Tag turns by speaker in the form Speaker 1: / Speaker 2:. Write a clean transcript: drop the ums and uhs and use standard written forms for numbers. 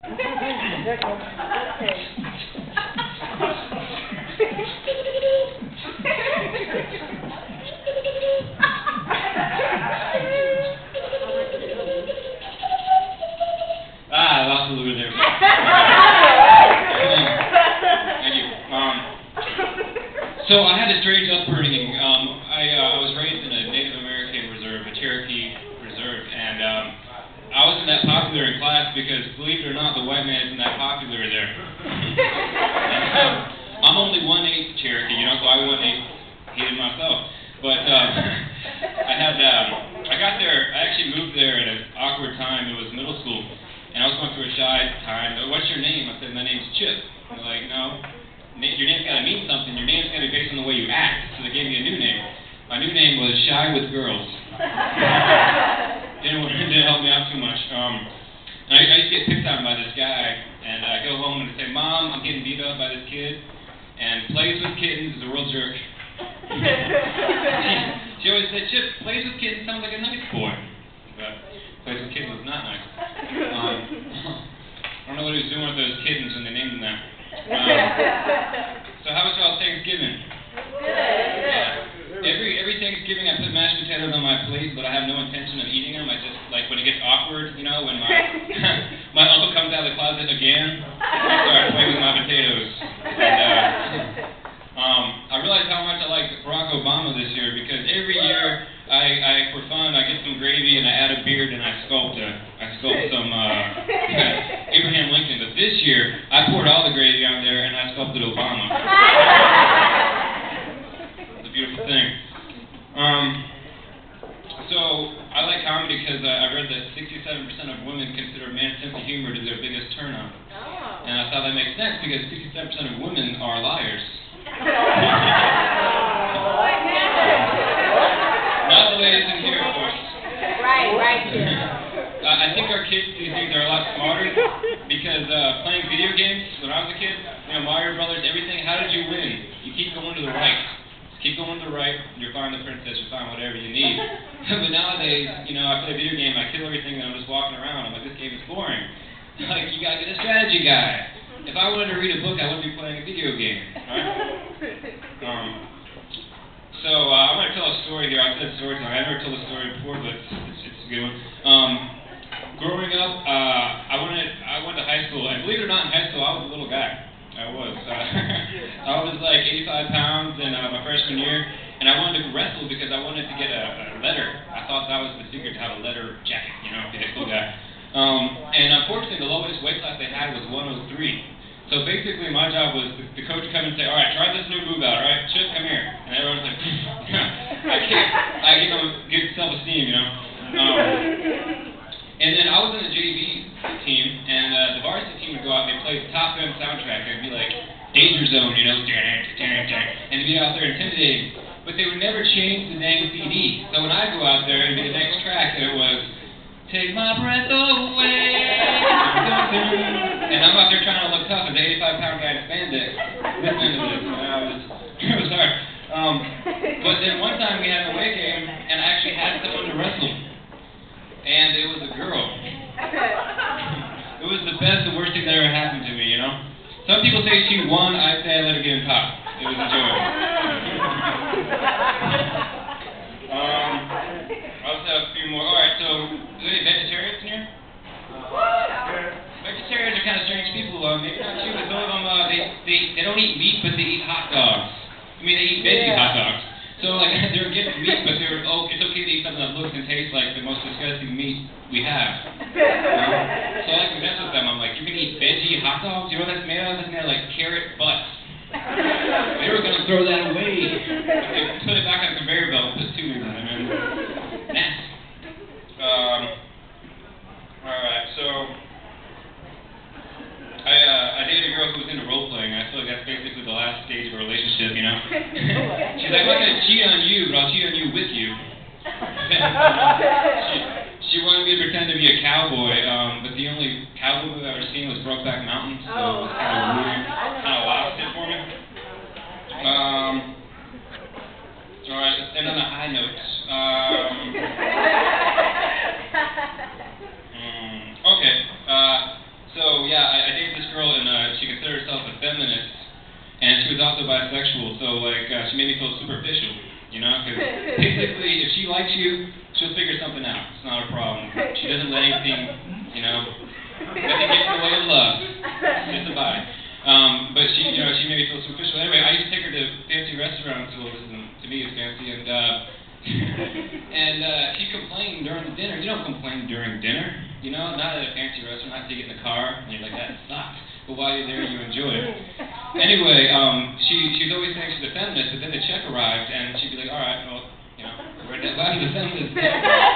Speaker 1: I lost a little bit there. Thank you. So I had a strange upbringing. I was raised in a Native American reserve, a Cherokee reserve, and I wasn't that popular in class because, believe it or not, the white man isn't that popular there. I'm only 1/8 Cherokee, so I hated myself. But I got there. I actually moved there at an awkward time. It was middle school, and I was going through a shy time. What's your name? I said, my name's Chip. They're like, no, your name's got to mean something. Your name's got to be based on the way you act. So they gave me a new name. My new name was Shy with Girls. Didn't help me out too much. And I used to get picked on by this guy, and I go home and say, Mom, I'm getting beat up by this kid, and plays with kittens is a real jerk. She always said, Chip, plays with kittens sounds like a nice boy. But plays with kittens is not nice. I don't know what he was doing with those kittens when they named them that. So how was y'all's Thanksgiving? Yeah. Every Thanksgiving I put mashed potatoes on my plate, but I have no intention of eating them. I just, like, when it gets awkward, when my uncle comes out of the closet again, I start playing with my potatoes. And I realized how much I like Barack Obama this year, because every year, for fun, I get some gravy and I add a beard and I sculpt some Abraham Lincoln. But this year, I poured all the gravy on there and I sculpted Obama. It's a beautiful thing. So I like comedy because I read that 67% of women consider a man's sense of humor to be their biggest turn on. And I thought that makes sense because 67% of women are liars. Not the way it's in here, of course.
Speaker 2: Right.
Speaker 1: I think our kids these days are a lot smarter because playing video games, when I was a kid, Mario Brothers, everything, how did you win? You keep going to the right. Keep going to the right, you'll find the princess, you'll find whatever you need. But nowadays, I play a video game, I kill everything, and I'm just walking around. I'm like, this game is boring. Like, you gotta get a strategy guy. If I wanted to read a book, I wouldn't be playing a video game. Right? So I'm gonna tell a story here. I said story time. I've never told a story before, but it's a good one. Growing up, I went to high school, and believe it or not, in high school, I was a little guy. I was. I was like 85 pounds in my freshman year, and I wanted to wrestle because I wanted to get a leather. I thought that was the secret to have a leather jacket, be a cool guy. And unfortunately, the lowest weight class they had was 103. So basically, my job was the coach would come and say, all right, try this new move out, all right? Chip, come here. And everyone's like, I give them good self-esteem, And then I was in the JV team, and the varsity team would go out and they'd play the Top Gun soundtrack, and it'd be like Danger Zone, and it'd be out there intimidating. But they would never change the dang CD. So when I go out there, it'd be the next track, and it was, take my breath away. And I'm out there trying to look tough as an 85-pound guy in spandex, listening to this, it was hard. But then one time we had an away game, and I actually had someone to wrestle. And it was a girl. It was the best and worst thing that ever happened to me, Some people say she won, I say I let her get in top. It was a joy. I also have a few more. Alright, so, is there any vegetarians in here? Vegetarians are kind of strange people. Maybe not you, but some of them, they don't eat meat, but they eat hot dogs. They eat veggie hot dogs. So, they're against meat, but it's okay to eat something that looks and tastes like the most disgusting meat we have. So I like to mess with them. I'm like, you can eat veggie hot dogs? You know what that's made of? That's made of, carrot butts. They were going to throw that away. They put it back on a conveyor belt and put 2 in it, Nasty. Alright, so I dated a girl who was into role-playing. I feel like that's basically the last stage of a relationship, She's like, I'm not going to cheat on you, but I'll cheat on you with you. She wanted me to pretend to be a cowboy, but the only cowboy movie I've ever seen was Brokeback Mountain, so it was kind of weird, kind of lost it for me. Alright, let's end on a high note. Okay, so yeah. she was also bisexual, so like she made me feel superficial, you know, because basically if she likes you, she'll figure something out. It's not a problem. She doesn't let anything, you know, nothing gets in the way of love. It's a body. But she, you know, she made me feel superficial. Anyway, I used to take her to fancy restaurants, well, to me it's fancy, and she complained during the dinner. You don't complain during dinner, you know, not at a fancy restaurant, not to get in the car, and you're like, that sucks. But while you're there, you enjoy it. Anyway, she's always saying she's a feminist, but then the check arrived, and she'd be like, all right, well, you know, why did the feminist check arrive?